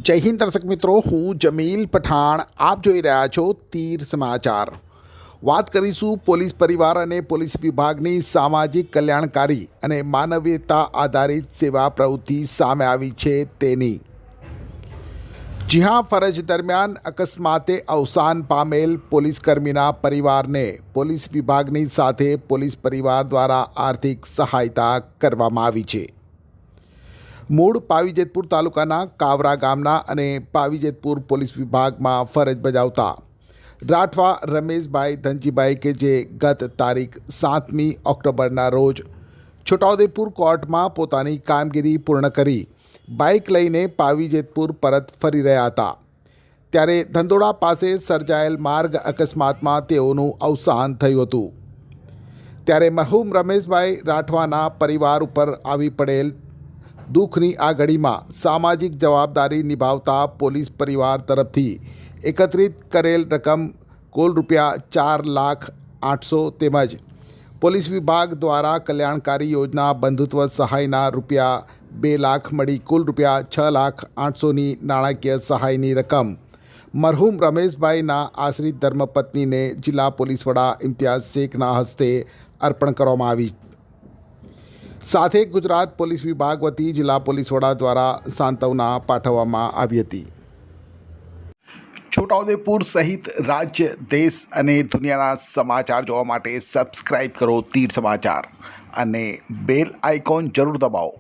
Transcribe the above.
જય હિન્દ દર્શક મિત્રો, હું જમીલ પઠાણ. આપ જોઈ રહ્યા છો તીર સમાચાર. વાત કરીશું પોલીસ પરિવાર અને પોલીસ વિભાગની સામાજિક કલ્યાણકારી અને માનવીયતા આધારિત સેવા પ્રવૃત્તિ સામે આવી છે તેની. જી હા, ફરજ દરમિયાન અકસ્માતે અવસાન પામેલ પોલીસકર્મીના પરિવારને પોલીસ વિભાગની સાથે પોલીસ પરિવાર દ્વારા આર્થિક સહાયતા કરવામાં આવી છે. મૂળ પાવીજેતપુર તાલુકાના કાવરા ગામના અને પાવીજેતપુર પોલીસ વિભાગમાં ફરજ બજાવતા રાઠવા રમેશભાઈ ધનજીભાઈ કે જે ગત તારીખ 7મી ઓક્ટોબરના રોજ છોટાઉદેપુર કોર્ટમાં પોતાની કામગીરી પૂર્ણ કરી બાઇક લઈને પાવીજેતપુર પરત ફરી રહ્યા હતા ત્યારે ધંધોડા પાસે સર્જાયેલ માર્ગ અકસ્માતમાં તેઓનું અવસાન થયું હતું. ત્યારે મરહૂમ રમેશભાઈ રાઠવાના પરિવાર ઉપર આવી પડેલ દુઃખની આ ઘડીમાં સામાજિક જવાબદારી નિભાવતા પોલીસ પરિવાર તરફથી એકત્રિત કરેલ રકમ કુલ ₹4,08,000 તેમજ પોલીસ વિભાગ દ્વારા કલ્યાણકારી યોજના બંધુત્વ સહાયના ₹2 લાખ મળી કુલ ₹6,08,000ની નાણાકીય સહાયની રકમ મરહૂમ રમેશભાઈના આશ્રિત ધર્મપત્નીને જિલ્લા પોલીસ વડા ઇમ્તિયાઝ શેખના હસ્તે અર્પણ કરવામાં આવી. સાથે ગુજરાત પોલીસ વિભાગ વતી જિલ્લા પોલીસ વડા દ્વારા સાંત્વના પાઠવવામાં આવી હતી. છોટાઉદેપુર સહિત રાજ્ય, દેશ અને દુનિયાના સમાચાર જોવા માટે સબસ્ક્રાઈબ કરો તીર સમાચાર અને બેલ આઇકોન જરૂર દબાવો.